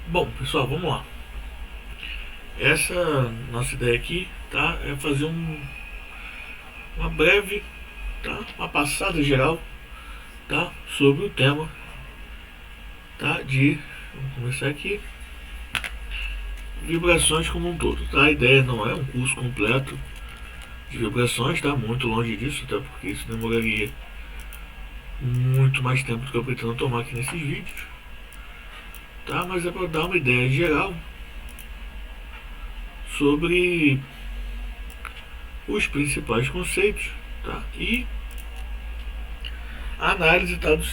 Bom, pessoal, vamos lá. Essa nossa ideia aqui, tá? É fazer uma breve, tá? Uma passada geral, tá? Sobre o tema, tá? Vamos começar aqui. Vibrações como um todo, tá? A ideia não é um curso completo de vibrações, tá? Muito longe disso, até porque isso demoraria muito mais tempo do que eu pretendo tomar aqui nesses vídeos, tá? Mas é para dar uma ideia geral sobre os principais conceitos, tá? E a análise, tá, dos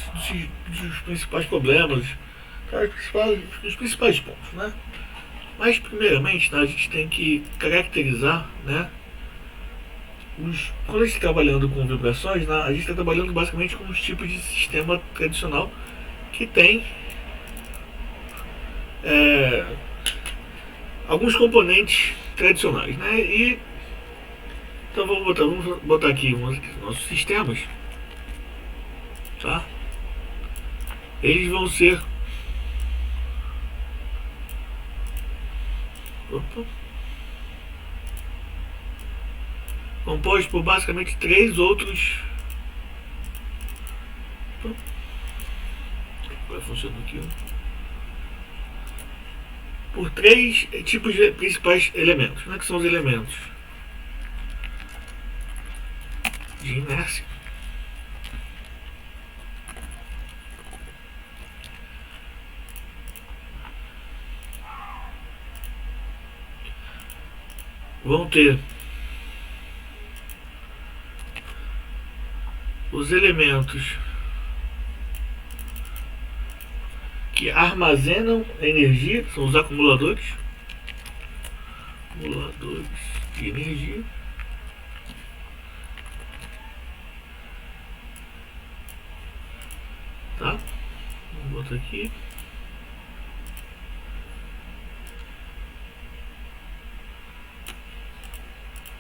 principais problemas, tá, dos principais pontos, né? Mas primeiramente, tá, a gente tem que caracterizar, né? Quando a gente está trabalhando com vibrações, né, a gente está trabalhando basicamente com os tipos de sistema tradicional que tem é, alguns componentes tradicionais, né? E então vamos botar aqui os nossos sistemas, tá? Eles vão ser, opa, compostos por basicamente três outros. Opa, vai funcionar aqui, ó. Por três tipos de principais elementos, né? Que são os elementos de inércia, vão ter os elementos que armazenam energia, são os acumuladores de energia, tá? Vamos botar aqui.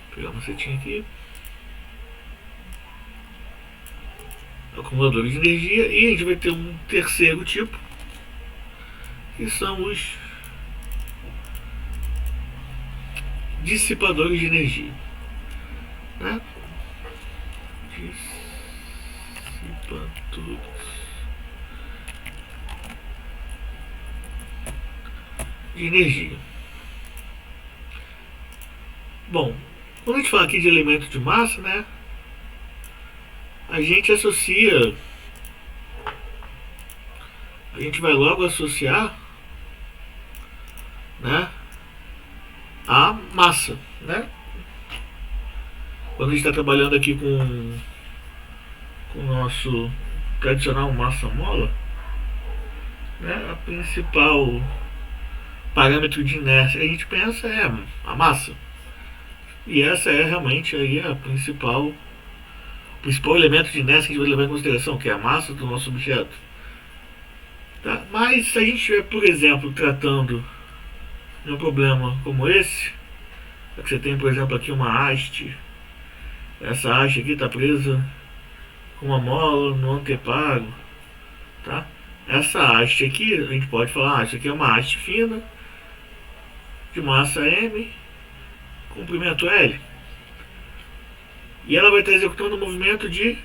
Vou pegar uma setinha aqui. Acumuladores de energia. E a gente vai ter um terceiro tipo, que são os dissipadores de energia, né? Dissipadores de energia. Bom, quando a gente fala aqui de elemento de massa, né? A gente associa, a gente vai logo associar, né? A massa, né? Quando a gente está trabalhando aqui com o nosso tradicional massa-mola, né? A principal parâmetro de inércia que a gente pensa é a massa. E essa é realmente aí a principal elemento de inércia que a gente vai levar em consideração, que é a massa do nosso objeto. Tá? Mas se a gente estiver, por exemplo, tratando de um problema como esse, que você tem, por exemplo, aqui uma haste, essa haste aqui está presa com uma mola no anteparo, tá? Essa haste aqui, a gente pode falar, isso aqui é uma haste fina, de massa M, comprimento L. E ela vai estar executando um movimento de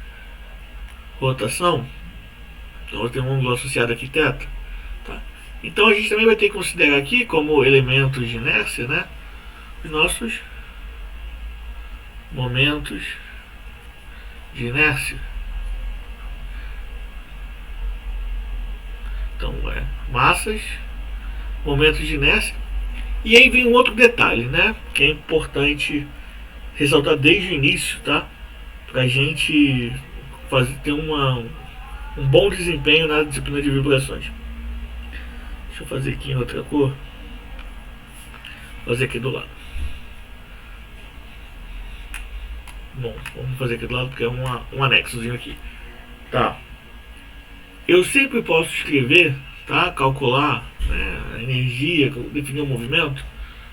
rotação. Então ela tem um ângulo associado aqui, θ. Tá? Então a gente também vai ter que considerar aqui como elementos de inércia, né, os nossos momentos de inércia. Então massas, momentos de inércia. E aí vem um outro detalhe, né, que é importante ressaltar desde o início, tá? Pra gente ter um bom desempenho na disciplina de vibrações. Deixa eu fazer aqui em outra cor. Vou fazer aqui do lado. Bom, vamos fazer aqui do lado porque é um anexozinho aqui. Tá. Eu sempre posso escrever, tá? Calcular, né, a energia, definir o movimento,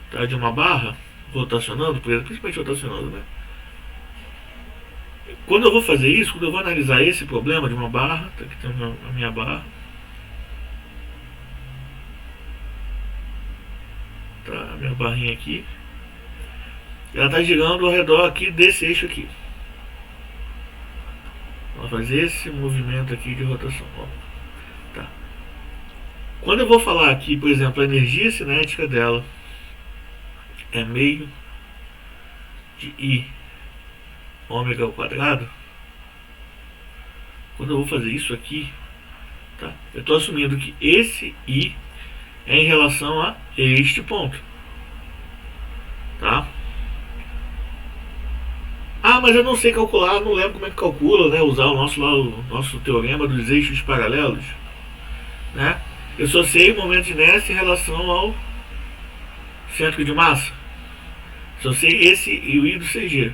tá, de uma barra rotacionando, principalmente rotacionando, né? Quando eu vou fazer isso, quando eu vou analisar esse problema de uma barra, tá, aqui tem a minha barra, tá? A minha barrinha aqui, ela está girando ao redor aqui desse eixo aqui. Vamos fazer esse movimento aqui de rotação. Ó. Tá. Quando eu vou falar aqui, por exemplo, a energia cinética dela é meio de I ômega ao quadrado. Quando eu vou fazer isso aqui, tá? Eu estou assumindo que esse I é em relação a este ponto, tá? Ah, mas eu não sei calcular, não lembro como é que calcula, né? Usar o nosso teorema dos eixos paralelos, né? Eu só sei o momento de inércia em relação ao centro de massa. Só sei esse e o I do CG.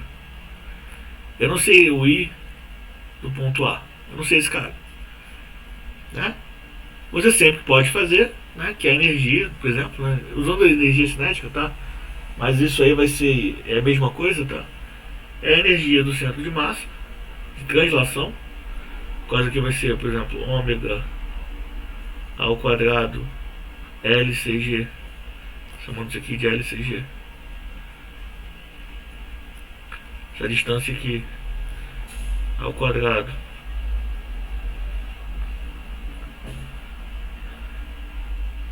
Eu não sei o I do ponto A. Eu não sei esse cara, né? Você sempre pode fazer, né? Que é a energia, por exemplo, né? Usando a energia cinética, tá? Mas isso aí vai ser a mesma coisa, tá? É a energia do centro de massa, de translação. Coisa que vai ser, por exemplo, ômega ao quadrado LCG. Chamamos isso aqui de LCG. Essa distância aqui ao quadrado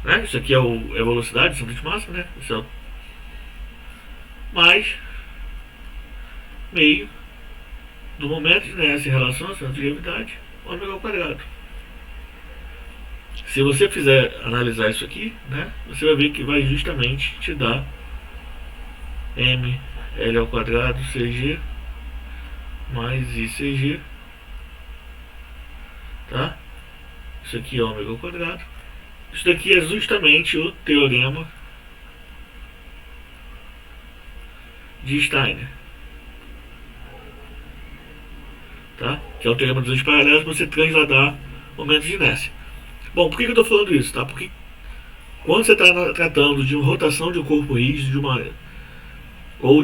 né? Isso aqui é a velocidade do centro de massa, né? Isso é mais meio do momento de inércia em relação ao centro de gravidade, ômega ao quadrado. Se você fizer analisar isso aqui, né, você vai ver que vai justamente te dar ml ao quadrado CG mais ICG, tá? Isso aqui é ômega ao quadrado. Isso daqui é justamente o teorema de Steiner, tá? Que é o teorema dos eixos paralelos para você transladar momentos de inércia. Bom, por que eu estou falando isso? Tá? Porque quando você está tratando de uma rotação de um corpo rígido, ou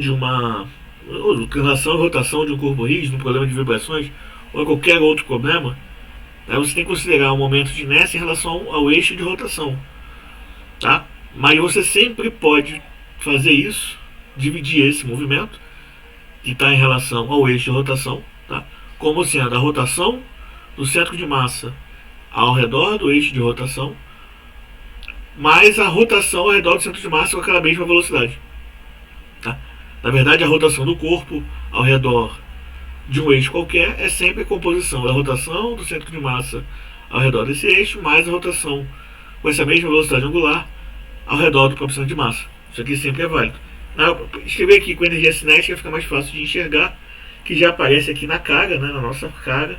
translação e rotação de um corpo rígido, um problema de vibrações, ou qualquer outro problema, né, você tem que considerar o momento de inércia em relação ao eixo de rotação, tá? Mas você sempre pode fazer isso, dividir esse movimento que está em relação ao eixo de rotação, tá? Como sendo a rotação do centro de massa ao redor do eixo de rotação, mais a rotação ao redor do centro de massa com aquela mesma velocidade, tá? Na verdade, a rotação do corpo ao redor de um eixo qualquer é sempre a composição da rotação do centro de massa ao redor desse eixo, mais a rotação com essa mesma velocidade angular ao redor do próprio centro de massa. Isso aqui sempre é válido. Escrever aqui com energia cinética fica mais fácil de enxergar, que já aparece aqui na cara, né, na nossa cara,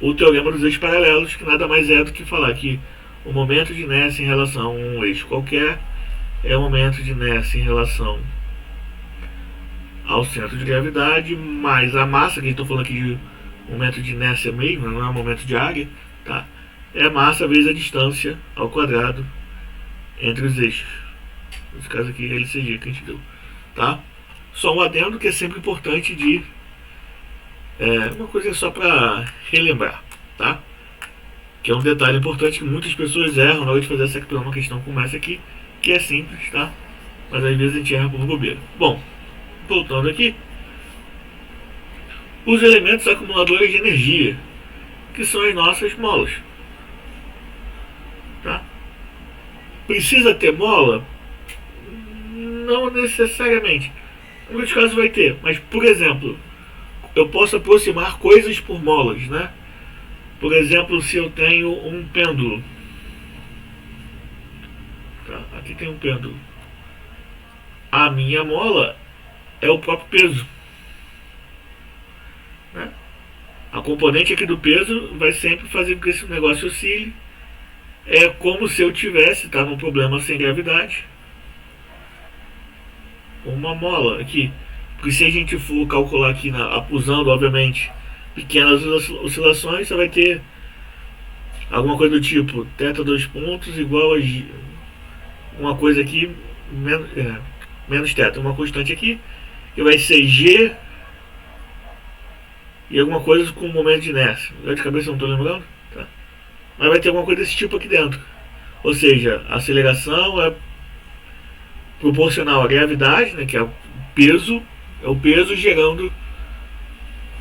o teorema dos eixos paralelos, que nada mais é do que falar que o momento de inércia em relação a um eixo qualquer é o momento de inércia em relação ao centro de gravidade, mais a massa, que a gente está falando aqui de momento de inércia mesmo, não é um momento de área, tá? É a massa vezes a distância ao quadrado entre os eixos. Nesse caso aqui é LCG que a gente deu, tá? Só um adendo que é sempre importante de uma coisa só para relembrar, tá? Que é um detalhe importante que muitas pessoas erram na hora de fazer uma questão como essa aqui, que é simples, tá? Mas às vezes a gente erra por bobeira. Bom, voltando aqui, os elementos acumuladores de energia, que são as nossas molas, tá? Precisa ter mola? Não necessariamente. Em muitos casos vai ter, mas por exemplo, eu posso aproximar coisas por molas, né? Por exemplo, se eu tenho um pêndulo, tá? Aqui tem um pêndulo. A minha mola é o próprio peso, né? A componente aqui do peso vai sempre fazer com que esse negócio oscile. É como se eu tivesse, tá, num problema sem gravidade, uma mola aqui. Porque se a gente for calcular aqui, usando obviamente pequenas oscilações, você vai ter alguma coisa do tipo θ 2 pontos igual a uma coisa aqui menos θ, uma constante aqui, que vai ser G e alguma coisa com momento de inércia. De cabeça não estou lembrando, tá? Mas vai ter alguma coisa desse tipo aqui dentro. Ou seja, a aceleração é proporcional à gravidade, né, que é o peso gerando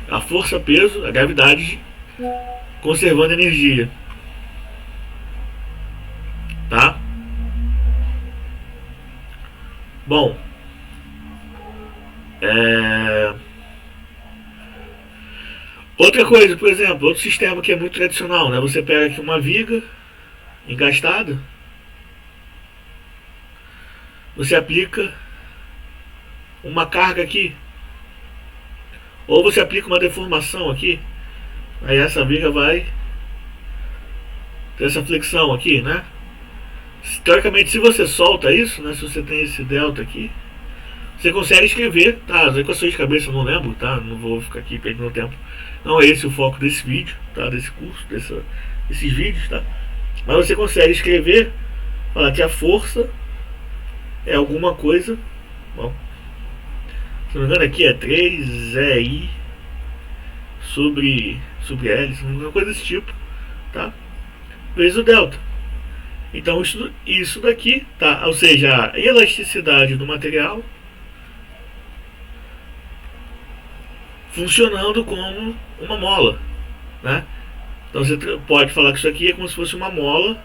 a força-peso, a gravidade conservando energia, tá? Bom, outra coisa, por exemplo, outro sistema que é muito tradicional, né? Você pega aqui uma viga engastada, você aplica uma carga aqui, ou você aplica uma deformação aqui, aí essa viga vai ter essa flexão aqui, né? Teoricamente, se você solta isso, né? Se você tem esse delta aqui, você consegue escrever, tá? As equações de cabeça eu não lembro, tá? Não vou ficar aqui perdendo tempo. Não é esse o foco desse vídeo, tá? Desse curso, desses vídeos, tá? Mas você consegue escrever, falar que a força é alguma coisa, bom, se não me engano aqui é 3EI sobre L, uma coisa desse tipo, tá? Vezes o delta. Então isso daqui, tá? Ou seja, a elasticidade do material funcionando como uma mola, né? Então você pode falar que isso aqui é como se fosse uma mola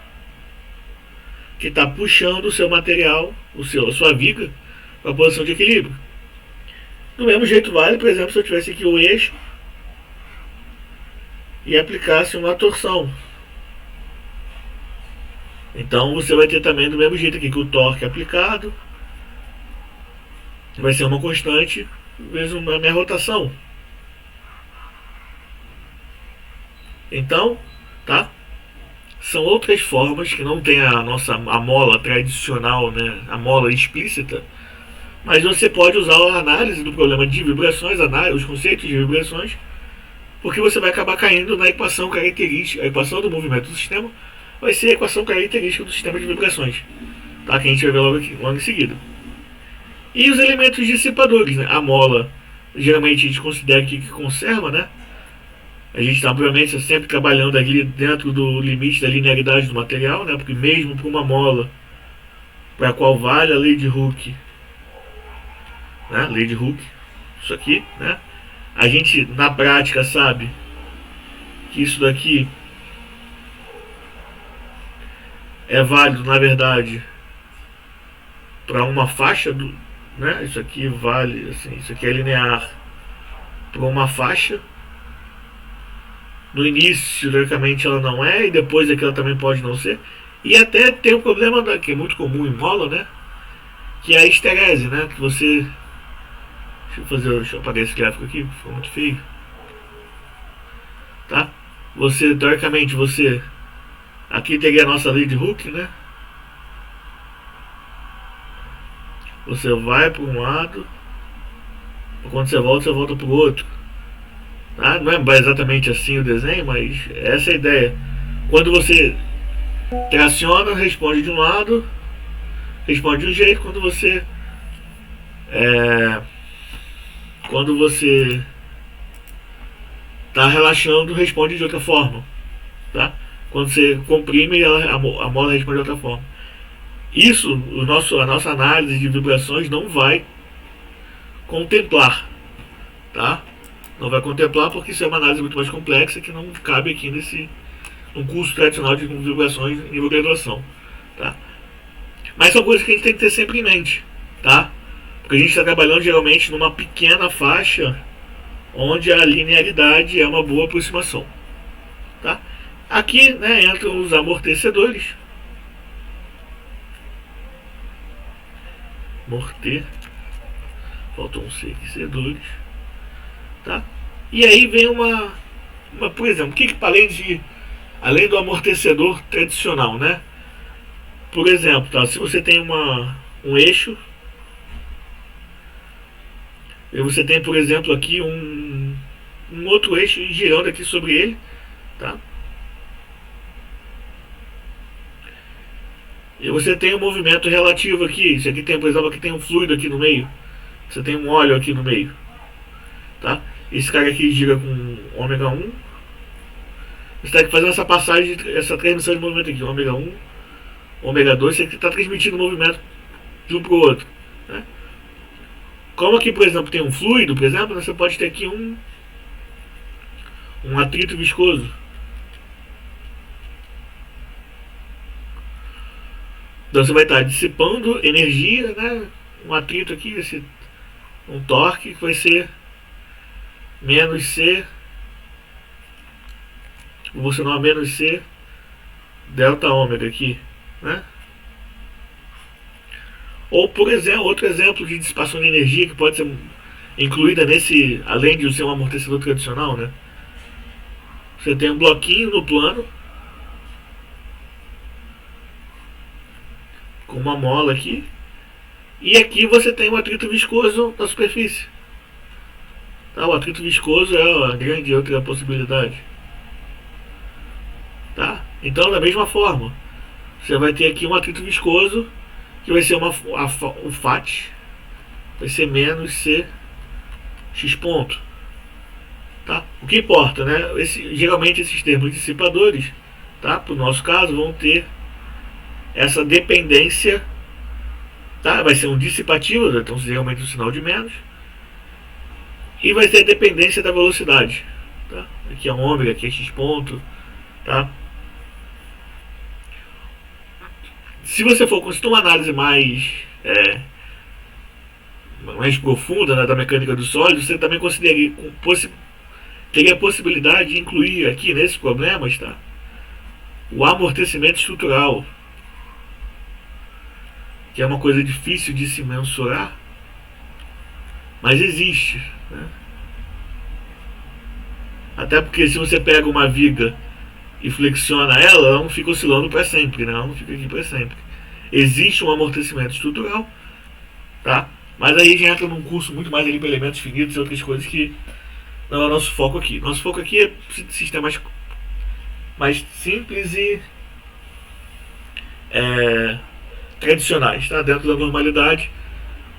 que está puxando o seu material, a sua viga, para a posição de equilíbrio. Do mesmo jeito vale, por exemplo, se eu tivesse aqui o eixo e aplicasse uma torção. Então você vai ter também do mesmo jeito aqui que o torque aplicado vai ser uma constante vezes a minha rotação. Então, tá? São outras formas que não tem a mola tradicional, né? A mola explícita. Mas você pode usar a análise do problema de vibrações, os conceitos de vibrações, porque você vai acabar caindo na equação característica, a equação do movimento do sistema vai ser a equação característica do sistema de vibrações, tá? Que a gente vai ver logo em seguida. E os elementos dissipadores, né? A mola, geralmente a gente considera que conserva, né? A gente está, obviamente, sempre trabalhando ali dentro do limite da linearidade do material, né? Porque mesmo para uma mola para a qual vale a lei de Hooke, né? Lei de Hooke, isso aqui, né? A gente, na prática, sabe que isso daqui é válido, na verdade, para uma faixa, né? Isso aqui vale, assim, isso aqui é linear para uma faixa. No início, teoricamente, ela não é, e depois aqui ela também pode não ser. E até tem um problema que é muito comum em mola, né? Que é a esterese, né? Que você... Deixa eu apagar esse gráfico aqui, ficou muito feio. Tá? Você, teoricamente, você... Aqui teria a nossa lei de Hooke, né? Você vai para um lado, quando você volta para o outro. Ah, não é exatamente assim o desenho, mas essa é a ideia. Quando você traciona, responde de um lado, responde de um jeito. Quando você está relaxando, responde de outra forma, tá? Quando você comprime, a mola responde de outra forma. Isso, a nossa análise de vibrações não vai contemplar, tá? Não vai contemplar porque isso é uma análise muito mais complexa que não cabe aqui num curso tradicional de vibrações em nível de graduação, tá? Mas são coisas que a gente tem que ter sempre em mente, tá? Porque a gente está trabalhando geralmente numa pequena faixa onde a linearidade é uma boa aproximação, tá? Aqui, né, entram os amortecedores. Faltam uns aquecedores, tá? E aí vem por exemplo, além do amortecedor tradicional, né? Por exemplo, tá? Se você tem um eixo, e você tem, por exemplo, aqui um outro eixo girando aqui sobre ele, tá? E você tem um movimento relativo aqui. Isso aqui tem, por exemplo, aqui tem um fluido aqui no meio. Você tem um óleo aqui no meio, tá? Esse cara aqui gira com ômega 1. Você está fazendo essa passagem, essa transmissão de movimento aqui, ômega 1, ômega 2. Você está transmitindo movimento de um para o outro, né? Como aqui, por exemplo, tem um fluido, por exemplo, você pode ter aqui um atrito viscoso. Então você vai estar dissipando energia, né? Um atrito aqui, um torque que vai ser menos C, você não menos C delta ômega aqui, né? Ou, por exemplo, outro exemplo de dissipação de energia que pode ser incluída nesse, além de ser um amortecedor tradicional, né? Você tem um bloquinho no plano com uma mola aqui, e aqui você tem um atrito viscoso na superfície. Tá? O atrito viscoso é a grande outra possibilidade. Tá? Então, da mesma forma, você vai ter aqui um atrito viscoso que vai ser o FAT, vai ser menos C x ponto. Tá? O que importa, né? Geralmente esses termos dissipadores, tá? Para o nosso caso, vão ter essa dependência, tá? Vai ser um dissipativo, então geralmente um sinal de menos, e vai ter a dependência da velocidade, tá? Aqui é ômega, aqui é x ponto, tá? Se você for conseguir uma análise mais profunda, né, da mecânica do sólido, você também teria a possibilidade de incluir aqui nesses problemas, tá? O amortecimento estrutural, que é uma coisa difícil de se mensurar, mas existe, né? Até porque se você pega uma viga e flexiona ela não fica oscilando para sempre, né? Ela não fica aqui para sempre. Existe um amortecimento estrutural, tá? Mas aí já entra num curso muito mais ali para elementos finitos e outras coisas que não é o nosso foco aqui. Nosso foco aqui é sistemas mais simples e tradicionais, tá? Dentro da normalidade,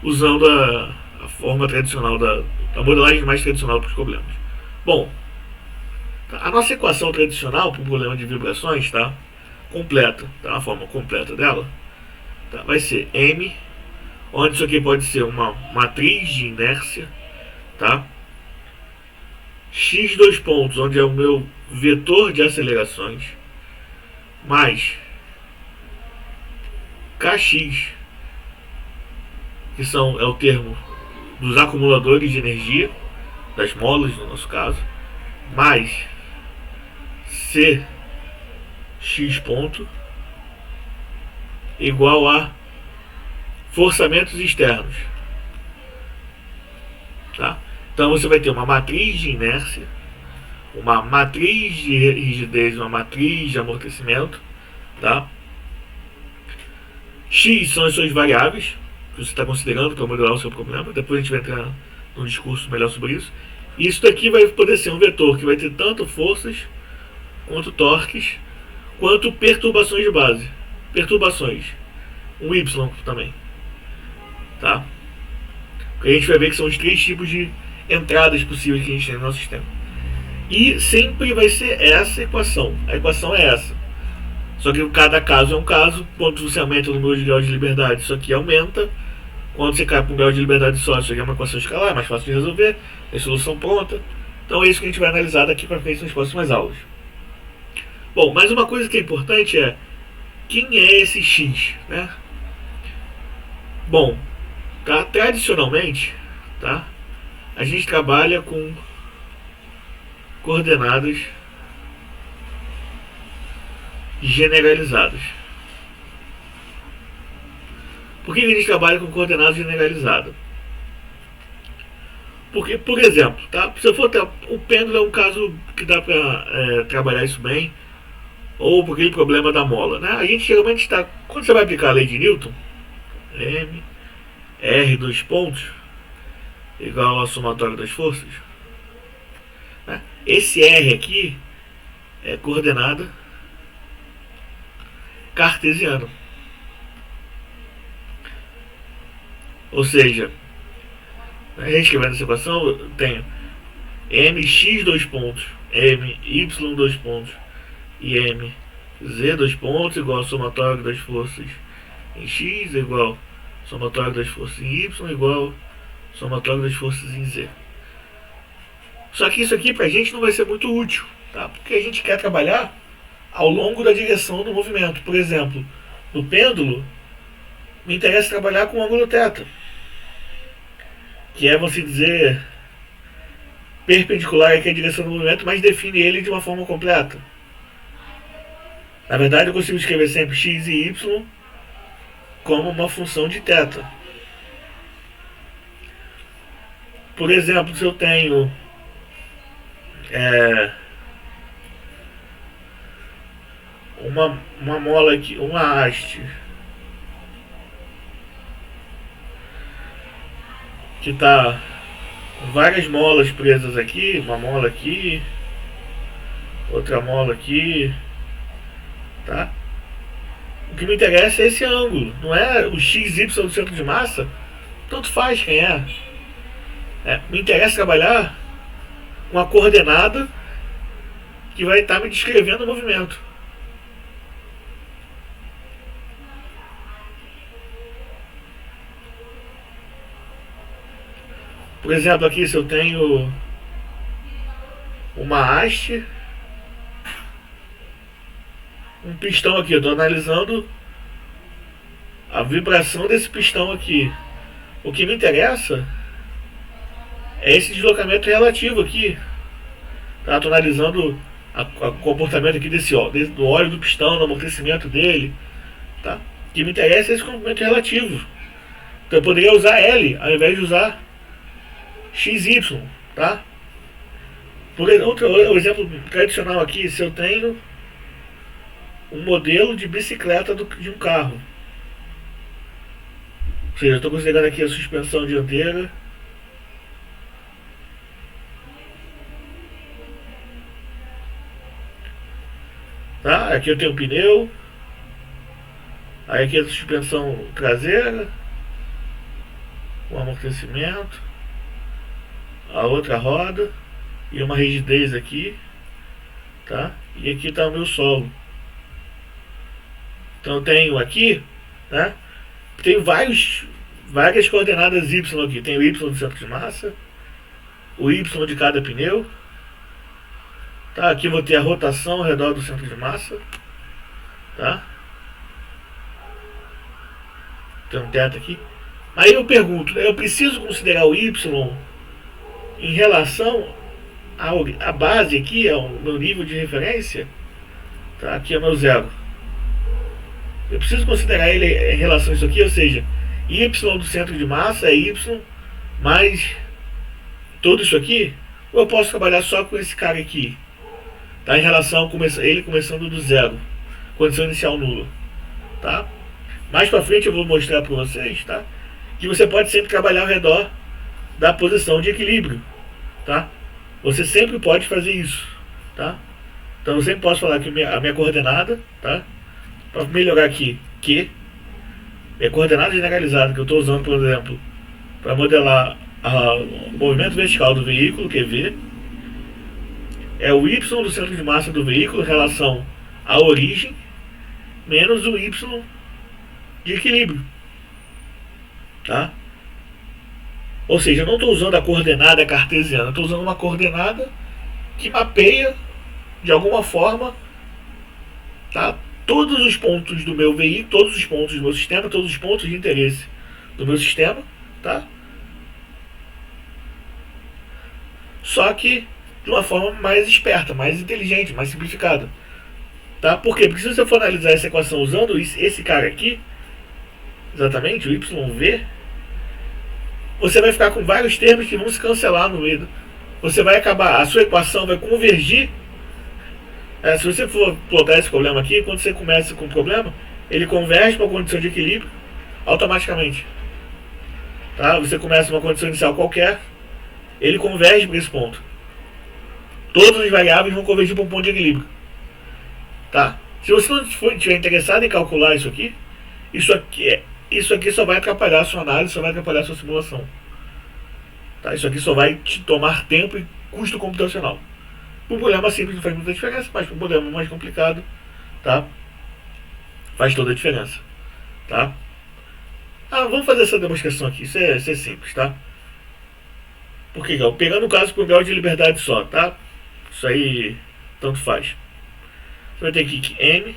usando a forma tradicional a modelagem mais tradicional para os problemas. Bom, a nossa equação tradicional para o problema de vibrações, tá? Completa, tá? A forma completa dela, tá? Vai ser M, onde isso aqui pode ser uma matriz de inércia, tá? X dois pontos, onde é o meu vetor de acelerações, mais Kx, que é o termo dos acumuladores de energia, das molas no nosso caso, mais C x ponto igual a forçamentos externos, tá? Então você vai ter uma matriz de inércia, uma matriz de rigidez, uma matriz de amortecimento, tá? X são as suas variáveis que você está considerando para modelar o seu problema. Depois a gente vai entrar num discurso melhor sobre isso. Isso daqui vai poder ser um vetor que vai ter tanto forças, quanto torques, quanto perturbações de base. Perturbações. Um Y também. Tá? Porque a gente vai ver que são os 3 tipos de entradas possíveis que a gente tem no nosso sistema. E sempre vai ser essa equação. A equação é essa. Só que cada caso é um caso. Quando você aumenta o número de graus de liberdade, isso aqui aumenta. Quando você cai para um grau de liberdade só, isso aqui é uma equação escalar, é mais fácil de resolver. Tem solução pronta. Então é isso que a gente vai analisar daqui para frente nas próximas aulas. Bom, mas uma coisa que é importante é quem é esse X, né? Bom, tá? Tradicionalmente, tá? A gente trabalha com coordenadas generalizadas. Por que a gente trabalha com coordenadas generalizadas? Porque, por exemplo, tá? Se eu for o pêndulo é um caso que dá para trabalhar isso bem, ou por aquele problema da mola, né? A gente geralmente está, quando você vai aplicar a lei de Newton, M R dois pontos igual ao somatório das forças, né? Esse R aqui é coordenada cartesiana. Ou seja, a gente que vai nessa equação, eu tenho mx dois pontos, my dois pontos e mz dois pontos igual ao somatório das forças em x igual Somatório das forças em Y igual somatório das forças em Z. Só que isso aqui pra gente não vai ser muito útil, tá? Porque a gente quer trabalhar ao longo da direção do movimento. Por exemplo, no pêndulo, me interessa trabalhar com o ângulo θ, que é, vamos dizer, perpendicular aqui à direção do movimento, mas define ele de uma forma completa. Na verdade, eu consigo escrever sempre x e y como uma função de θ. Por exemplo, se eu tenho uma mola aqui, uma haste que está com várias molas presas aqui, uma mola aqui, outra mola aqui, tá? O que me interessa é esse ângulo, não é o XY do centro de massa, tanto faz quem é. Me interessa trabalhar com a coordenada que vai estar me descrevendo o movimento. Por exemplo, aqui se eu tenho uma haste, um pistão aqui, eu estou analisando a vibração desse pistão aqui. O que me interessa é esse deslocamento relativo aqui. Estou analisando o comportamento aqui do óleo do pistão, do amortecimento dele. Tá? O que me interessa é esse comprimento relativo. Então eu poderia usar L ao invés de usar XY. Tá? Por outro exemplo tradicional aqui, se eu tenho um modelo de bicicleta de um carro. Ou seja, eu estou considerando aqui a suspensão dianteira. Tá? Aqui eu tenho o pneu. Aí aqui a suspensão traseira. O amortecimento. A outra roda. E uma rigidez aqui. Tá? E aqui está o meu solo. Então eu tenho aqui, né? Tenho várias coordenadas Y aqui. Tem o Y do centro de massa, o Y de cada pneu. Tá? Aqui eu vou ter a rotação ao redor do centro de massa. Tá? Tem um θ aqui. Aí eu pergunto, eu preciso considerar o Y em relação à base aqui, ao meu nível de referência. Tá? Aqui é o meu zero. Eu preciso considerar ele em relação a isso aqui, ou seja, Y do centro de massa é Y mais tudo isso aqui, ou eu posso trabalhar só com esse cara aqui, tá? Em relação a ele começando do zero, condição inicial nula, tá? Mais pra frente eu vou mostrar para vocês, tá? Que você pode sempre trabalhar ao redor da posição de equilíbrio, tá? Você sempre pode fazer isso, tá? Então eu sempre posso falar que a minha coordenada, tá? Para melhorar aqui, Q é coordenada generalizada que eu estou usando, por exemplo, para modelar o movimento vertical do veículo, que é V, é o Y do centro de massa do veículo em relação à origem, menos o Y de equilíbrio. Tá? Ou seja, eu não estou usando a coordenada cartesiana, estou usando uma coordenada que mapeia, de alguma forma, tá? Todos os pontos do meu veículo, todos os pontos do meu sistema, todos os pontos de interesse do meu sistema, tá? Só que de uma forma mais esperta, mais inteligente, mais simplificada, tá? Por quê? Porque se você for analisar essa equação usando esse cara aqui, exatamente, o YV, você vai ficar com vários termos que vão se cancelar no meio. Você vai acabar, a sua equação vai convergir. Se você for plotar esse problema aqui, quando você começa com o problema, ele converge para a condição de equilíbrio automaticamente. Tá? Você começa uma condição inicial qualquer, ele converge para esse ponto. Todas as variáveis vão convergir para um ponto de equilíbrio. Tá? Se você não estiver interessado em calcular isso aqui só vai atrapalhar a sua análise, só vai atrapalhar a sua simulação. Tá? Isso aqui só vai te tomar tempo e custo computacional. Para um problema simples não faz muita diferença, mas para um problema mais complicado, tá? Faz toda a diferença. Tá? Vamos fazer essa demonstração aqui. Isso é simples, tá? Porque, pegando o caso por grau de liberdade só, tá? Isso aí tanto faz. Você vai ter aqui que M,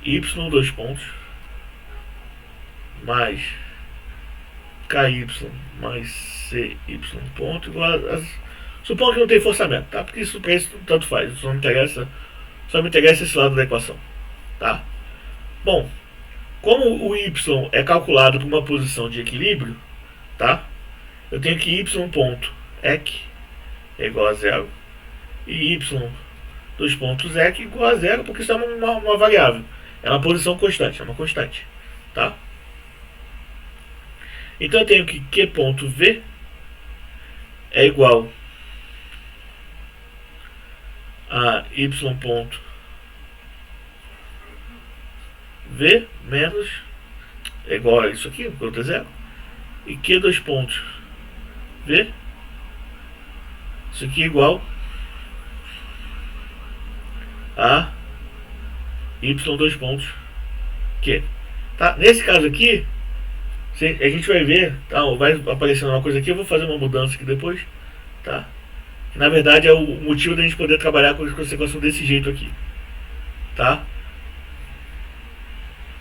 Y, dois pontos, mais KY mais CY ponto igual a... Suponho que não tem forçamento, tá? Porque isso para isso tanto faz. Só me interessa esse lado da equação, tá? Bom, como o Y é calculado com uma posição de equilíbrio, tá? Eu tenho que Y ponto EC é igual a zero e Y dois pontos EC igual a zero, porque isso é uma variável. É uma posição constante, é uma constante, tá? Então eu tenho que Q ponto V é igual a Y ponto V menos é igual a isso aqui, enquanto é zero, e Q dois pontos V, isso aqui é igual a Y dois pontos Q. Tá? Nesse caso aqui, a gente vai ver, tá? Vai aparecendo uma coisa aqui, eu vou fazer uma mudança aqui depois, tá? Que, na verdade é o motivo da gente poder trabalhar com essa equação desse jeito aqui, tá?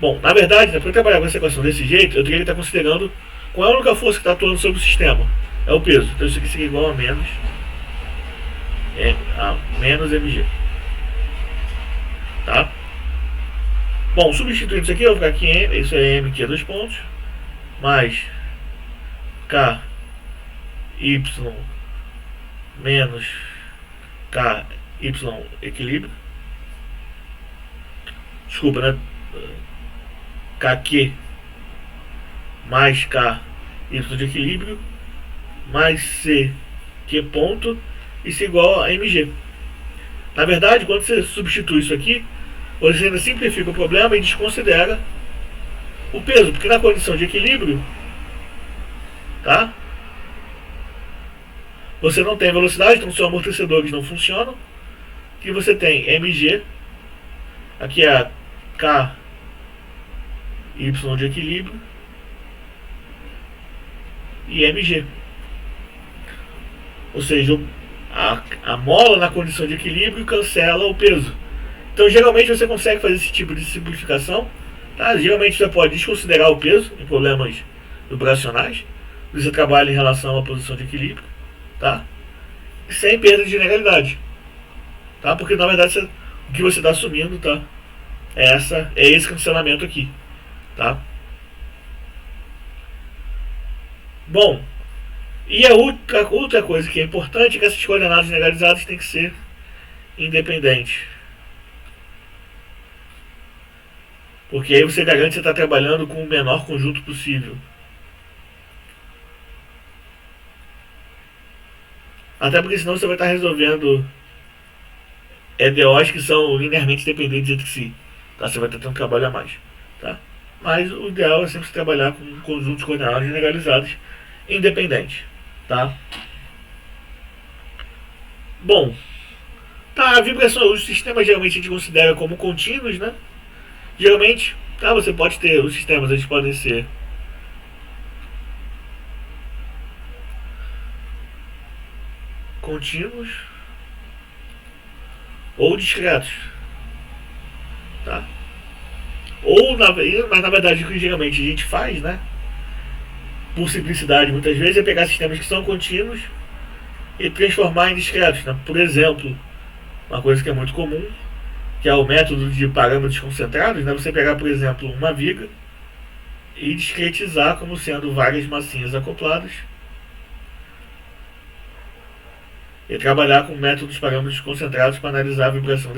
Bom, na verdade, para trabalhar com essa equação desse jeito, eu teria que estar considerando qual é a única força que está atuando sobre o sistema. É o peso. Então isso aqui seria igual a menos mg. Tá? Bom, substituindo isso aqui, eu vou ficar aqui em isso é m, que é dois pontos, mais k y menos k y equilíbrio. Desculpa, né? KQ mais K y de equilíbrio mais C Q ponto, isso é igual a mg. Na verdade, quando você substitui isso aqui, você ainda simplifica o problema e desconsidera o peso, porque na condição de equilíbrio, tá? Você não tem velocidade, então seus amortecedores não funcionam, e você tem mg, aqui é a K y de equilíbrio e mg, ou seja, a mola na condição de equilíbrio cancela o peso. Então geralmente você consegue fazer esse tipo de simplificação, tá? Geralmente você pode desconsiderar o peso em problemas vibracionais, você trabalha em relação à posição de equilíbrio, tá? Sem perda de generalidade, tá? Porque na verdade o que você está assumindo, tá? É esse cancelamento aqui, tá? Bom, e a outra coisa que é importante é que essas coordenadas generalizadas têm que ser independentes, porque aí você garante que você está trabalhando com o menor conjunto possível. Até porque senão você vai estar resolvendo EDOs que são linearmente dependentes entre si, tá? Você vai estar tendo trabalho a mais, tá? Mas o ideal é sempre trabalhar com conjuntos de coordenadas generalizados independentes, tá? Bom, tá, a vibração, os sistemas geralmente a gente considera como contínuos, né? Geralmente, tá, você pode ter, os sistemas eles podem ser contínuos ou discretos, tá? Mas na verdade o que geralmente a gente faz, né, por simplicidade muitas vezes, é pegar sistemas que são contínuos e transformar em discretos, né? Por exemplo, uma coisa que é muito comum, que é o método de parâmetros concentrados, né? Você pegar, por exemplo, uma viga e discretizar como sendo várias massinhas acopladas e trabalhar com métodos parâmetros concentrados para analisar a vibração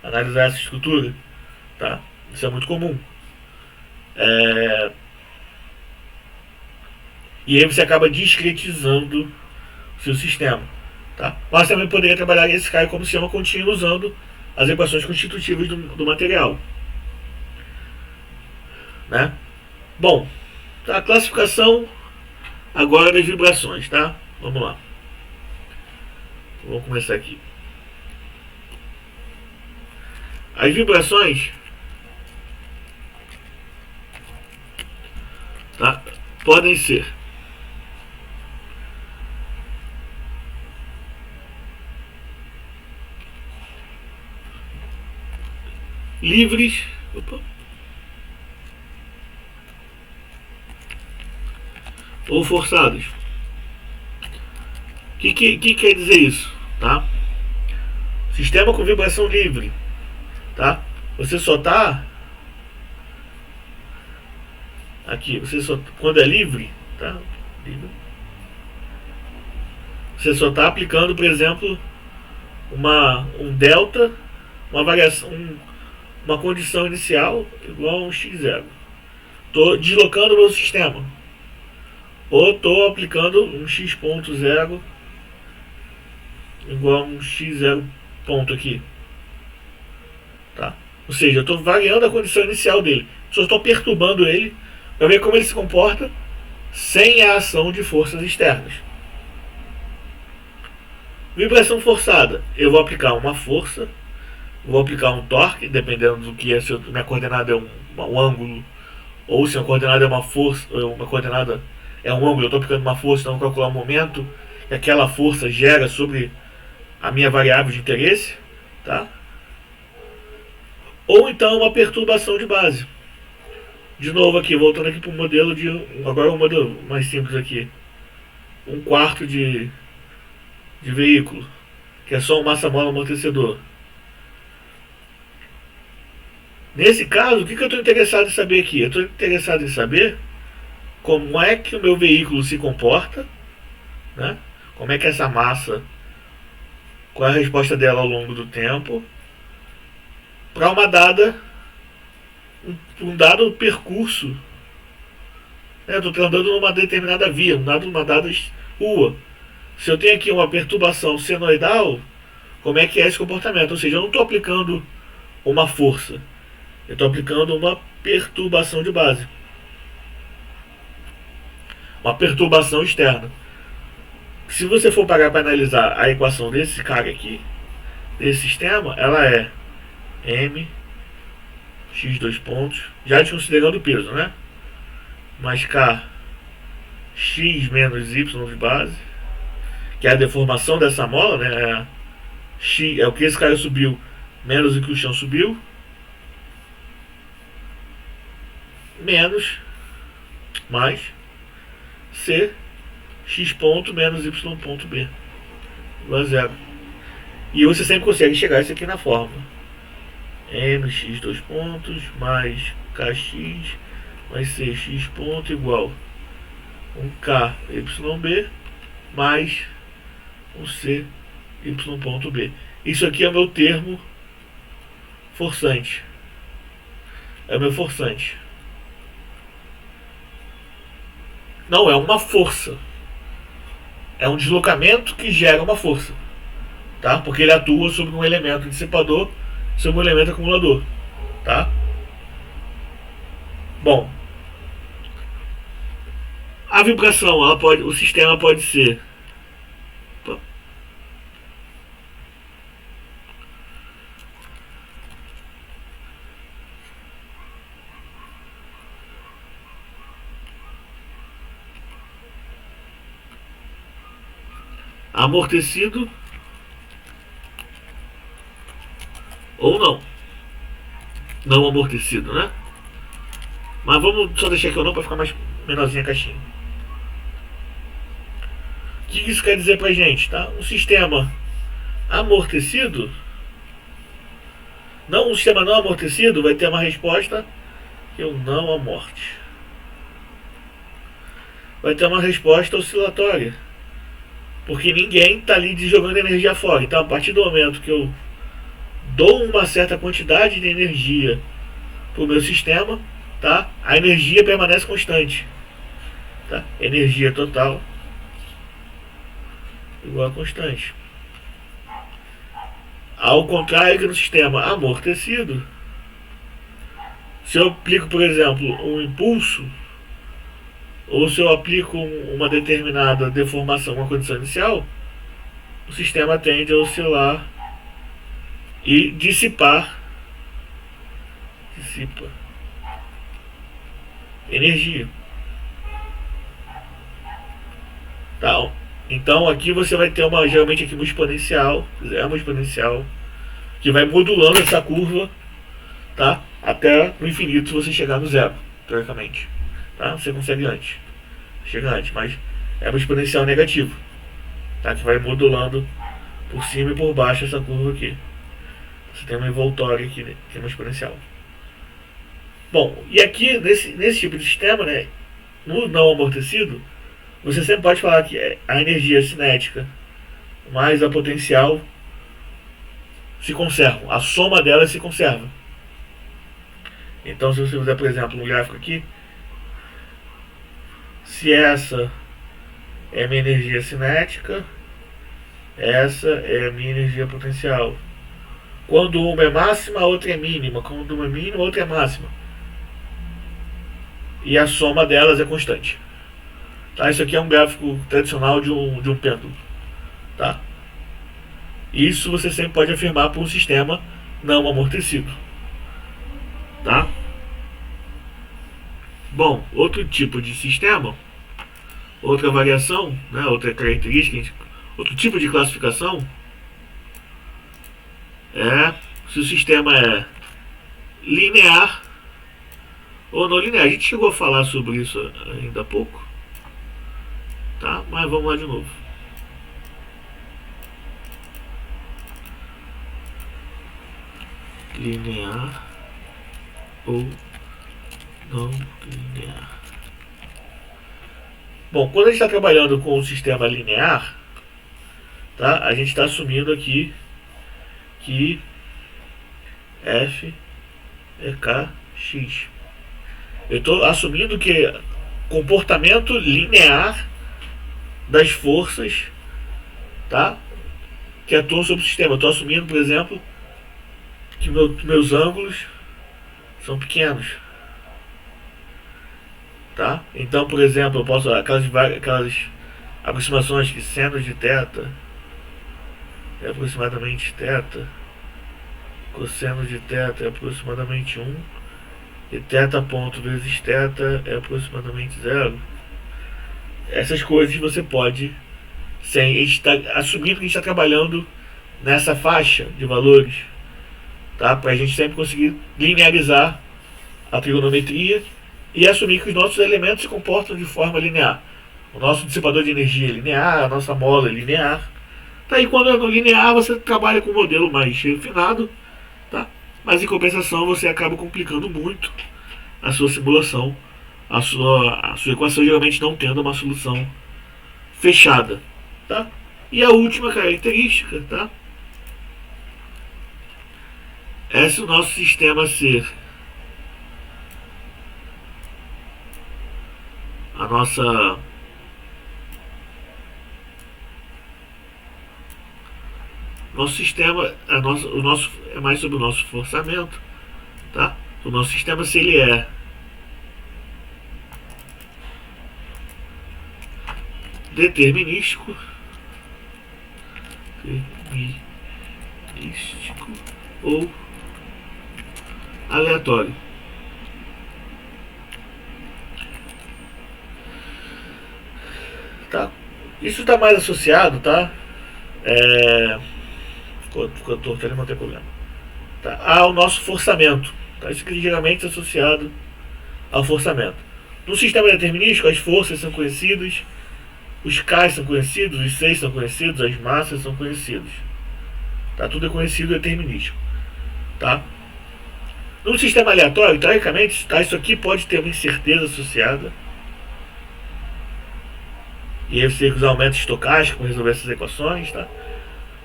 analisar essa estrutura, tá? Isso é muito comum. E aí você acaba discretizando o seu sistema, tá? Mas também poderia trabalhar esse cara como sistema contínuo usando as equações constitutivas do material, né? Bom, a classificação agora das vibrações, tá? Vamos lá. Vamos começar aqui. As vibrações podem ser livres, ou forçados. O que quer dizer isso? Tá? Sistema com vibração livre. Tá? Você só está aqui, você só, quando é livre, tá? Livre. Você só está aplicando, por exemplo, um delta, uma variação, uma condição inicial igual a um x0. Estou deslocando o meu sistema. Ou estou aplicando um x ponto zero igual a um x0 ponto aqui. Tá? Ou seja, eu estou variando a condição inicial dele. Só estou perturbando ele para ver como ele se comporta sem a ação de forças externas. Vibração forçada. Eu vou aplicar uma força, vou aplicar um torque, dependendo do que é, se minha coordenada é um ângulo, ou se a coordenada é uma força, uma coordenada é um ângulo, eu estou aplicando uma força, então eu vou calcular o momento que aquela força gera sobre a minha variável de interesse, tá? Ou então uma perturbação de base. De novo aqui, voltando aqui para o modelo de... Agora um modelo mais simples aqui. 1/4 de veículo, que é só um massa-mola amortecedor. Nesse caso, o que eu estou interessado em saber aqui? Eu estou interessado em saber como é que o meu veículo se comporta, né? Como é que essa massa, qual é a resposta dela ao longo do tempo, para um dado percurso. Eu estou andando numa determinada via, numa dada rua. Se eu tenho aqui uma perturbação senoidal, como é que é esse comportamento? Ou seja, eu não estou aplicando uma força, eu estou aplicando uma perturbação de base, uma perturbação externa. Se você for parar para analisar a equação desse cara aqui, desse sistema, ela é m x dois pontos, já desconsiderando o peso, né? Mais k x menos y de base, que é a deformação dessa mola, né? X é o que esse cara subiu menos o que o chão subiu, menos mais c x ponto menos y ponto b igual a zero. E você sempre consegue chegar a isso aqui na fórmula: mx dois pontos mais kx mais cx ponto igual um kyb mais um c y ponto b. Isso aqui é o meu termo forçante. É o meu forçante. Não é uma força. É um deslocamento que gera uma força. Tá? Porque ele atua sobre um elemento dissipador, sobre um elemento acumulador. Tá? Bom. A vibração, o sistema pode ser... amortecido ou não amortecido, né? Mas vamos só deixar aqui ou não para ficar mais menorzinha a caixinha. O que isso quer dizer pra gente, tá? Um sistema amortecido, um sistema não amortecido vai ter uma resposta que eu não amorte. Vai ter uma resposta oscilatória, porque ninguém está ali jogando energia fora. Então, a partir do momento que eu dou uma certa quantidade de energia para o meu sistema, tá? A energia permanece constante. Tá? Energia total igual a constante. Ao contrário que no sistema amortecido, se eu aplico, por exemplo, um impulso, ou se eu aplico uma determinada deformação, uma condição inicial, o sistema tende a oscilar e dissipa energia. Tá? Então aqui você vai ter geralmente aqui uma exponencial, que vai modulando essa curva, tá? Até no infinito você chegar no zero, teoricamente. Tá? Você consegue antes. Chega antes, mas é uma exponencial negativa, tá? Que vai modulando por cima e por baixo essa curva aqui. Você tem uma envoltória aqui, né? Que é uma exponencial. Bom, e aqui nesse tipo de sistema, né, no não amortecido, você sempre pode falar que a energia cinética mais a potencial se conservam. A soma delas se conserva. Então, se você fizer, por exemplo, um gráfico aqui, se essa é a minha energia cinética, essa é a minha energia potencial. Quando uma é máxima, a outra é mínima. Quando uma é mínima, a outra é máxima. E a soma delas é constante. Tá? Isso aqui é um gráfico tradicional de um pêndulo. Tá? Isso você sempre pode afirmar para um sistema não amortecido. Tá? Bom, outro tipo de sistema, outra variação, né, outra característica, outro tipo de classificação é se o sistema é linear ou não linear. A gente chegou a falar sobre isso ainda há pouco, tá? Mas vamos lá de novo. Linear ou não linear. Bom, quando a gente está trabalhando com o sistema linear, tá? A gente está assumindo aqui que F é Kx. Eu estou assumindo que comportamento linear das forças, tá, que atuam sobre o sistema. Eu estou assumindo, por exemplo, que meus ângulos são pequenos, tá? Então, por exemplo, eu posso aquelas aproximações que seno de θ é aproximadamente θ, cosseno de θ é aproximadamente 1 e θ ponto vezes θ é aproximadamente 0. Essas coisas você pode, sem, a gente está assumindo que a gente está trabalhando nessa faixa de valores, tá? Para a gente sempre conseguir linearizar a trigonometria e assumir que os nossos elementos se comportam de forma linear. O nosso dissipador de energia é linear, a nossa mola é linear. Tá? E quando é no linear, você trabalha com um modelo mais refinado, tá? Mas em compensação, você acaba complicando muito a sua simulação, a sua equação, geralmente não tendo uma solução fechada, tá? E a última característica, tá, é se o nosso sistema ser a nossa nosso sistema, o nosso é mais sobre o nosso forçamento, tá? O nosso sistema, se ele é determinístico ou aleatório. Tá? Isso está mais associado, tá? Ficou torto ali, não tem problema. Tá? Ao nosso forçamento. Tá? Isso que geralmente é associado ao forçamento. No sistema determinístico, as forças são conhecidas, os K são conhecidos, os Cs são conhecidos, as massas são conhecidas. Tá? Tudo é conhecido determinístico. Tá? No sistema aleatório, teoricamente, tá? Isso aqui pode ter uma incerteza associada. E aí você tem que usar o método estocástico para resolver essas equações, tá?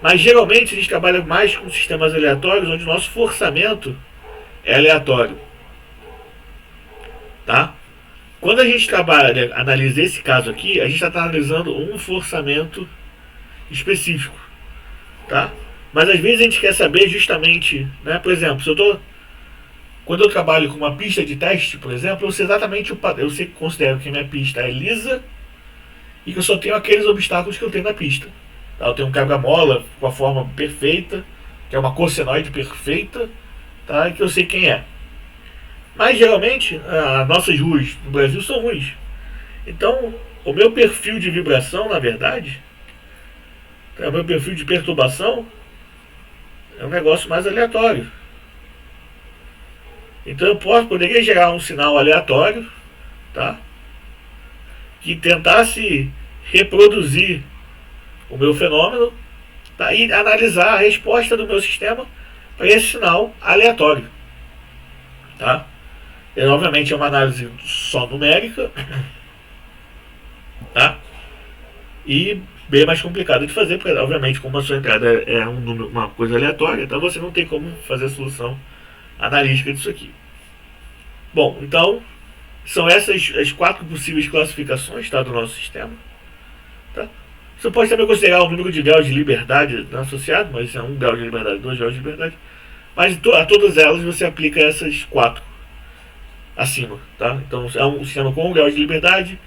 Mas geralmente a gente trabalha mais com sistemas aleatórios, onde o nosso forçamento é aleatório, tá? Quando a gente analisa esse caso aqui, a gente está analisando um forçamento específico, tá? Mas às vezes a gente quer saber justamente, né? Por exemplo, quando eu trabalho com uma pista de teste, por exemplo, eu sei exatamente eu considero que minha pista é lisa e que eu só tenho aqueles obstáculos que eu tenho na pista. Tá? Eu tenho um quebra-mola com a forma perfeita, que é uma cossenoide perfeita, tá? E que eu sei quem é. Mas geralmente as nossas ruas no Brasil são ruins. Então o meu perfil de vibração, na verdade, o meu perfil de perturbação é um negócio mais aleatório. Então eu poderia gerar um sinal aleatório, tá? Que tentasse reproduzir o meu fenômeno, tá? E analisar a resposta do meu sistema para esse sinal aleatório, tá? E, obviamente é uma análise só numérica, tá? E bem mais complicado de fazer, porque obviamente como a sua entrada é um número, uma coisa aleatória, então você não tem como fazer a solução analítica disso aqui. Bom, então são essas as 4 possíveis classificações, tá, do nosso sistema, tá? Você pode também considerar o número de graus de liberdade associado, mas isso é 1 grau de liberdade, 2 graus de liberdade. Mas a todas elas você aplica essas 4 acima, tá? Então é um sistema com 1 grau de liberdade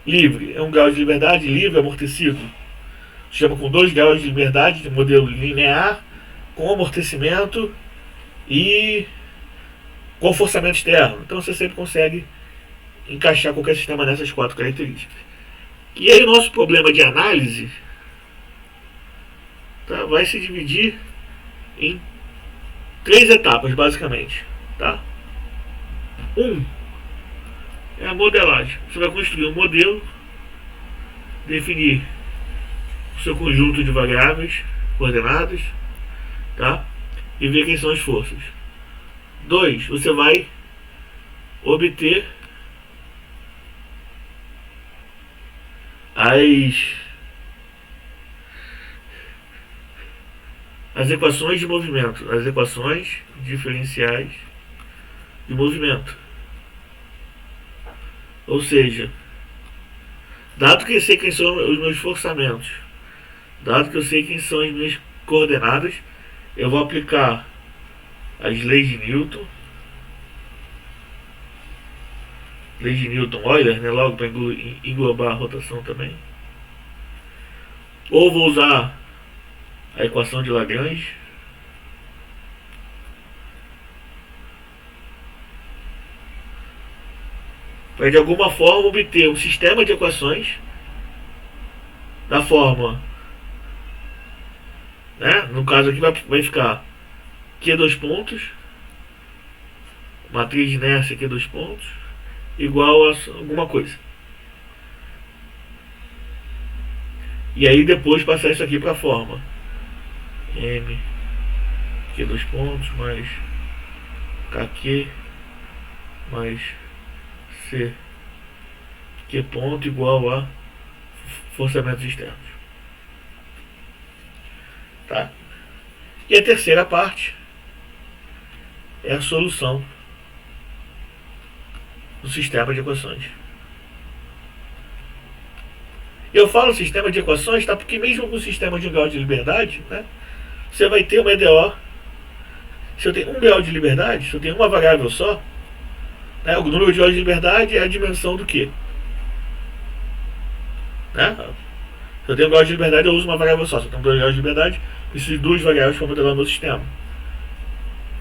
livre, é 1 grau de liberdade livre amortecido. Sistema com 2 graus de liberdade de modelo linear, com amortecimento e com forçamento externo. Então você sempre consegue encaixar qualquer sistema nessas 4 características. E aí o nosso problema de análise, tá, vai se dividir em 3 etapas, basicamente, tá? 1 é a modelagem. Você vai construir um modelo, definir o seu conjunto de variáveis coordenadas, tá? E ver quem são as forças. 2, você vai obter as equações de movimento, as equações diferenciais de movimento. Ou seja, dado que eu sei quem são os meus forçamentos, dado que eu sei quem são as minhas coordenadas, eu vou aplicar as leis de Newton, Euler, né, logo para englobar a rotação também. Ou vou usar a equação de Lagrange, para de alguma forma obter um sistema de equações da forma, né, no caso aqui vai ficar Q dois pontos, matriz de inércia Q dois pontos, igual a alguma coisa. E aí depois passar isso aqui para a forma M Q dois pontos mais KQ mais C Q ponto igual a forçamentos externos. Tá? E a terceira parte é a solução do sistema de equações. Eu falo sistema de equações, tá? Porque mesmo com o sistema de 1 grau de liberdade, né, você vai ter uma EDO. Se eu tenho 1 grau de liberdade, se eu tenho uma variável só, né, o número de graus de liberdade é a dimensão do quê? Né? Se eu tenho 1 grau de liberdade, eu uso uma variável só. Se eu tenho 2 graus de liberdade, preciso de 2 variáveis para modelar o meu sistema.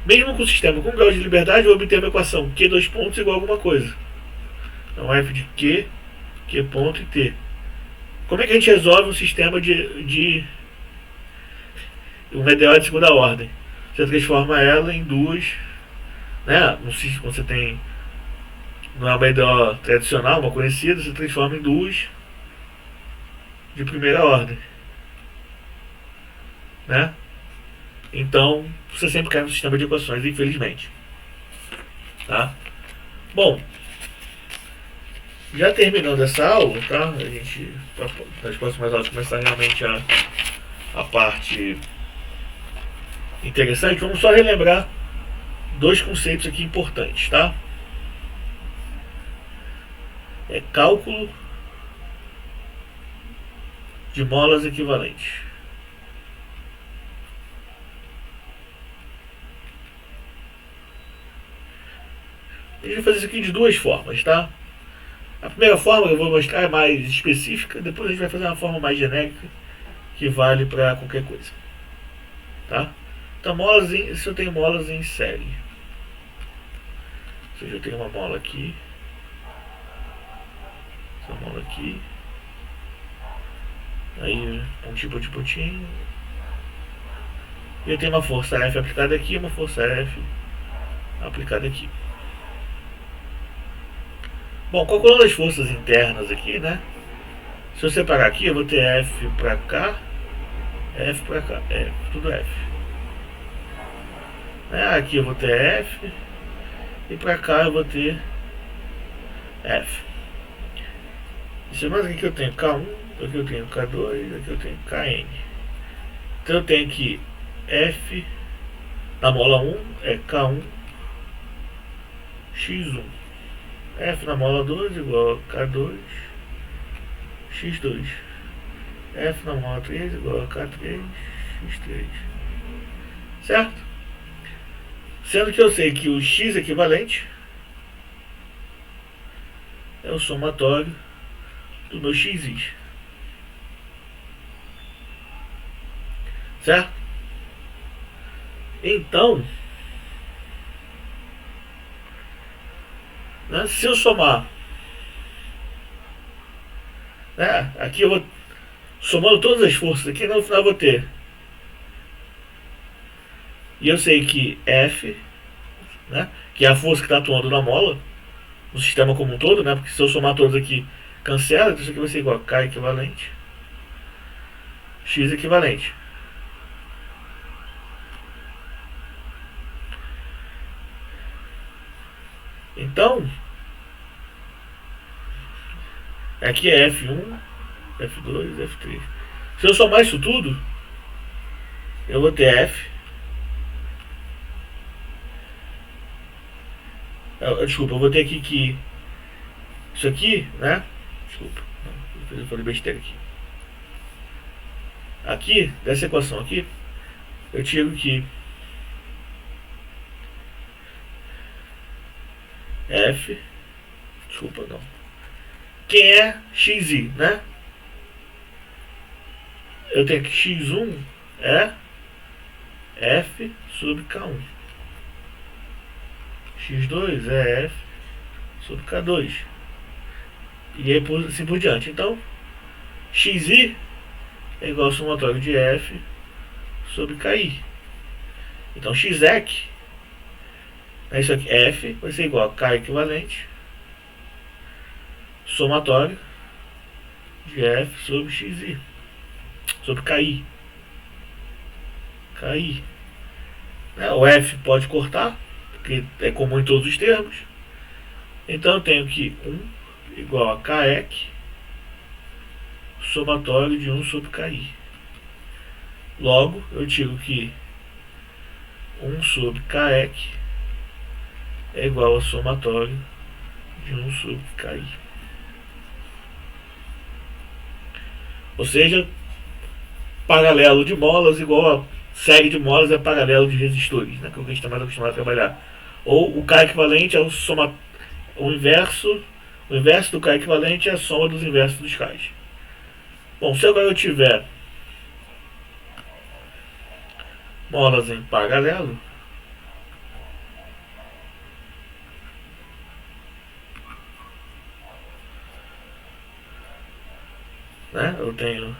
Mesmo com o sistema com 1 grau de liberdade, eu vou obter uma equação Q dois pontos igual a alguma coisa. Então f de Q, Q ponto e T. Como é que a gente resolve um sistema de uma EDO de segunda ordem? Você transforma ela em duas, né? Quando você tem, não é uma EDO tradicional, uma conhecida, você transforma em duas de primeira ordem, né? Então você sempre cai no sistema de equações, infelizmente, tá? Bom, já terminando essa aula, tá? A gente, nas próximas aulas, começar realmente a parte interessante. Vamos só relembrar 2 conceitos aqui importantes, tá? É cálculo de molas equivalentes. A gente vai fazer isso aqui de 2 formas, tá? A primeira forma que eu vou mostrar é mais específica, depois a gente vai fazer uma forma mais genérica que vale para qualquer coisa, tá? Então, se eu tenho molas em série, ou seja, eu tenho uma mola aqui, essa mola aqui Aí, pontinho, pontinho, pontinho. E eu tenho uma força F aplicada aqui e uma força F aplicada aqui. Bom, calculando as forças internas aqui, né? Se eu separar aqui, eu vou ter F pra cá, F pra cá, F, tudo F. Aqui eu vou ter F, e pra cá eu vou ter F. Isso mais aqui eu tenho K1, aqui eu tenho K2, aqui eu tenho Kn. Então eu tenho que F na mola 1 é K1 x1. F na mola 2 igual a K2 x2. F na mola 3 igual a K3 x3. Certo? Sendo que eu sei que o x equivalente é o somatório do meu xis. Certo? Então, né, se eu somar, né, aqui eu vou somando todas as forças aqui, no final eu vou ter, e eu sei que F, né, que é a força que está atuando na mola, no sistema como um todo, né, porque se eu somar todos aqui, cancela, então isso aqui vai ser igual a K equivalente, X equivalente. Então, aqui é F1, F2, F3. Se eu somar isso tudo, eu vou ter F. Desculpa, eu vou ter aqui que isso aqui, né? Desculpa, eu falei besteira aqui. Aqui, dessa equação aqui, eu tiro que F, desculpa, não. Quem é xi, né? Eu tenho que x1 é F sobre K1. x2 é F sobre K2. E aí assim por diante. Então, xi é igual ao somatório de F sobre Ki. Então, xec, isso aqui, F vai ser igual a K equivalente somatório de F sobre xi, sobre Ki. O F pode cortar, porque é comum em todos os termos. Então eu tenho que 1 igual a Kec somatório de 1 sobre Ki. Logo, eu tiro que 1 sobre Kec é igual a somatório de 1 sobre Ki. Ou seja, paralelo de molas igual a série de molas é paralelo de resistores, né, que é o que a gente está mais acostumado a trabalhar. Ou o K equivalente é o inverso do K equivalente é a soma dos inversos dos Ks. Bom, se agora eu tiver molas em paralelo, né, eu tenho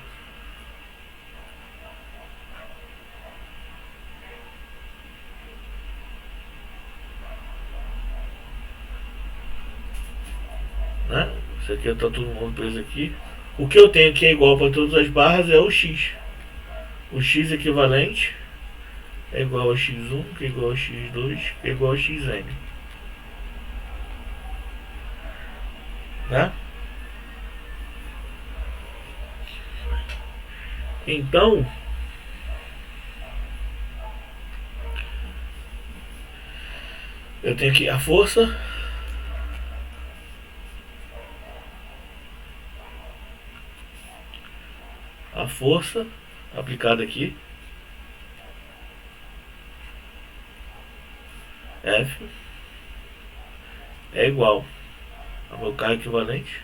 isso aqui está todo mundo preso aqui. O que eu tenho que é igual para todas as barras é o x. O x equivalente é igual a x1, que é igual a x2, que é igual a xn. Né? Então, eu tenho que a força aplicada aqui F é igual a meu K equivalente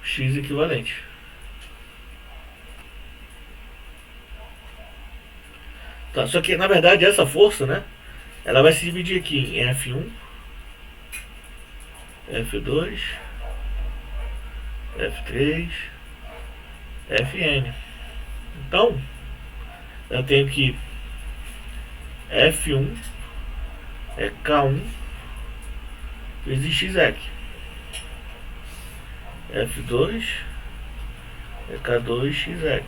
X equivalente. Tá, só que na verdade essa força, né, ela vai se dividir aqui em F1, F2, F3 Fn. Então, eu tenho que F1 é K1 vezes Xec. F2 é K2 Xec.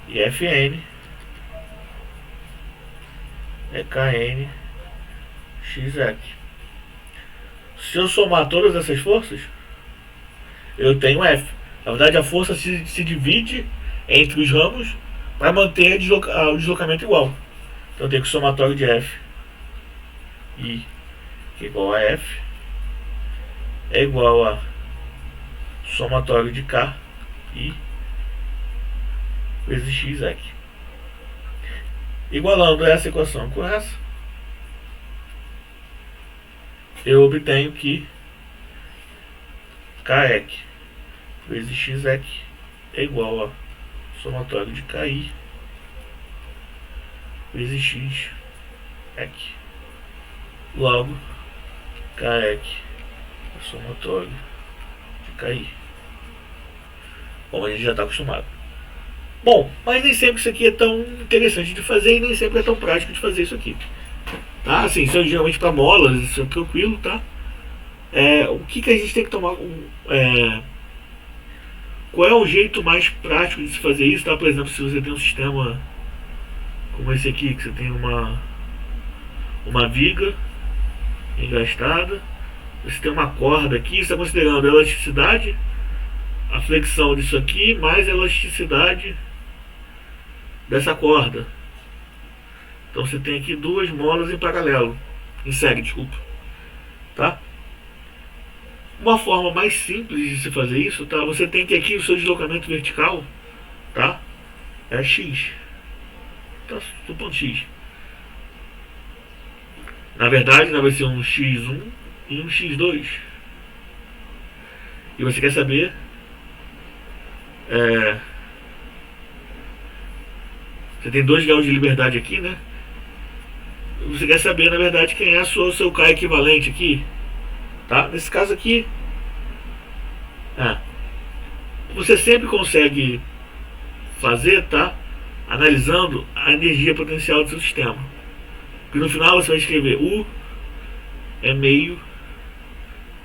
E Fn é Kn Xec. Se eu somar todas essas forças, eu tenho F. Na verdade, a força se divide entre os ramos para manter o deslocamento igual. Então eu tenho que o somatório de F I, que é igual a F, é igual a somatório de K I vezes Xec. Igualando essa equação com essa, eu obtenho que Kec vezes Xec é igual a somatório de Ki vezes Xec. Logo, Kec é somatório de Ki. Como a gente já está acostumado. Bom, mas nem sempre isso aqui é tão interessante de fazer e nem sempre é tão prático de fazer isso aqui. Tá? Assim, isso é geralmente para molas, isso é tranquilo, tá? O que a gente tem que tomar... qual é o jeito mais prático de se fazer isso, tá? Por exemplo, se você tem um sistema como esse aqui, que você tem uma viga engastada, você tem uma corda aqui, você está considerando a elasticidade, a flexão disso aqui, mais a elasticidade dessa corda. Então você tem aqui duas molas em paralelo, em série, desculpa, tá? Uma forma mais simples de se fazer isso, tá? Você tem que aqui o seu deslocamento vertical, tá? É x, tá? Do ponto x. Na verdade, vai ser um x1 e um x2. E você quer saber você tem 2 graus de liberdade aqui, né? Você quer saber, na verdade, quem é o seu K equivalente aqui, tá? Nesse caso aqui, você sempre consegue fazer, tá? Analisando a energia potencial do seu sistema. Porque no final você vai escrever U é meio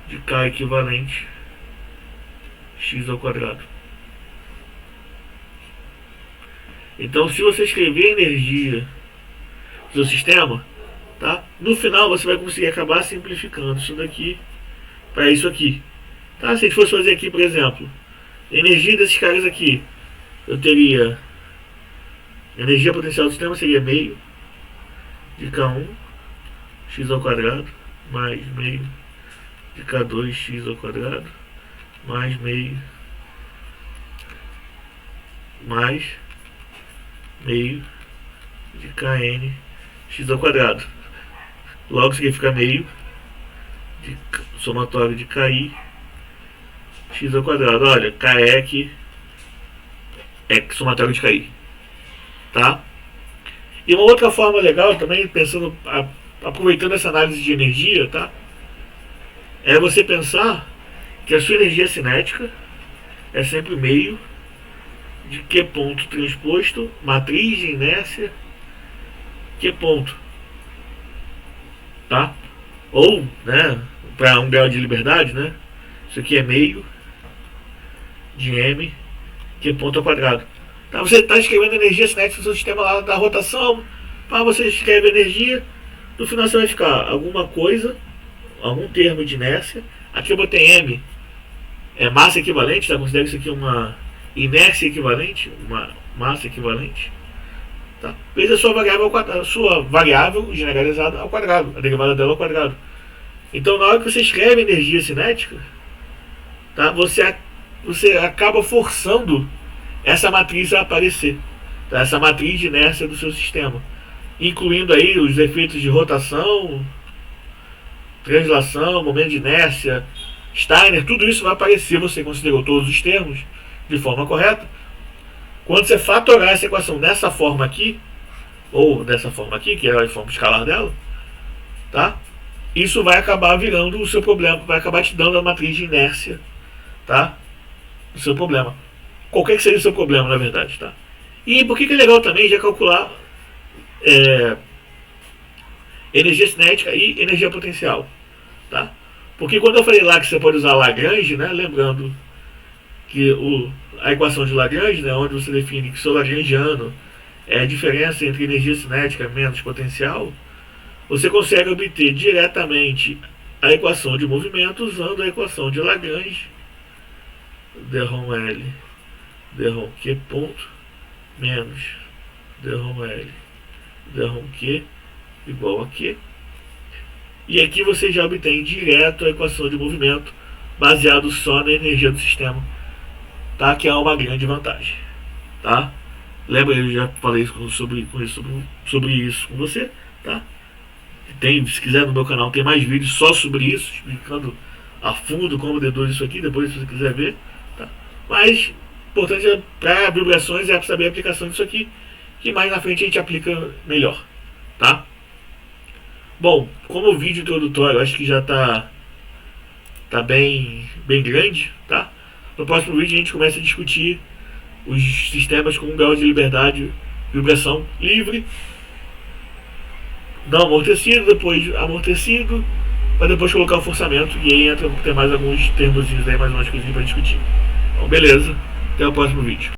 de K equivalente x ao quadrado. Então, se você escrever a energia do seu sistema, tá? No final você vai conseguir acabar simplificando isso daqui para isso aqui, tá? Se a gente fosse fazer aqui, por exemplo, a energia desses caras aqui, eu teria a energia potencial do sistema seria meio de K1 x ao quadrado mais meio de K2 x ao quadrado mais meio de Kn x ao quadrado. Logo significa meio de somatório de Ki x ao quadrado. Olha, Kec é somatório de Ki, tá? E uma outra forma legal também, pensando, aproveitando essa análise de energia, tá? É você pensar que a sua energia cinética é sempre meio de Q ponto transposto, matriz de inércia, Q ponto, tá? Ou, né, para 1 grau de liberdade, né? Isso aqui é meio de M, Q ponto ao quadrado. Tá? Você está escrevendo energia cinética do seu sistema lá da rotação, você escreve energia, no final você vai ficar alguma coisa, algum termo de inércia. Aqui eu botei M, é massa equivalente, tá? Considera isso aqui uma inércia equivalente, uma massa equivalente, tá? Vezes a sua variável ao quadrado, a sua variável generalizada ao quadrado, a derivada dela ao quadrado. Então, na hora que você escreve energia cinética, tá? Você acaba forçando essa matriz a aparecer, tá? Essa matriz de inércia do seu sistema, incluindo aí os efeitos de rotação, translação, momento de inércia, Steiner, tudo isso vai aparecer. Você considerou todos os termos de forma correta. Quando você fatorar essa equação dessa forma aqui, ou dessa forma aqui, que é a forma escalar dela, tá? Isso vai acabar virando o seu problema, vai acabar te dando a matriz de inércia tá? O seu problema. Qualquer que seja o seu problema, na verdade, tá? E por que é legal também já calcular energia cinética e energia potencial, tá? Porque quando eu falei lá que você pode usar Lagrange, né? Lembrando que a equação de Lagrange, né, onde você define que o seu lagrangiano é a diferença entre energia cinética menos potencial, você consegue obter diretamente a equação de movimento usando a equação de Lagrange, dρm L dρm Q ponto menos dρm L dρm Q igual a Q. E aqui você já obtém direto a equação de movimento baseado só na energia do sistema, tá? Que é uma grande vantagem, tá? Lembra, eu já falei sobre isso com você, tá? Se quiser no meu canal tem mais vídeos só sobre isso, explicando a fundo como deduz isso aqui, depois se você quiser ver, tá? Mas importante para vibrações é saber a aplicação disso aqui, que mais na frente a gente aplica melhor, tá? Bom, como o vídeo introdutório acho que já tá bem grande, tá? No próximo vídeo a gente começa a discutir os sistemas com um grau de liberdade, vibração livre, não amortecido, depois amortecido, para depois colocar o forçamento, e aí tem mais alguns termos aí, mais umas coisinhas para discutir. Então beleza, até o próximo vídeo.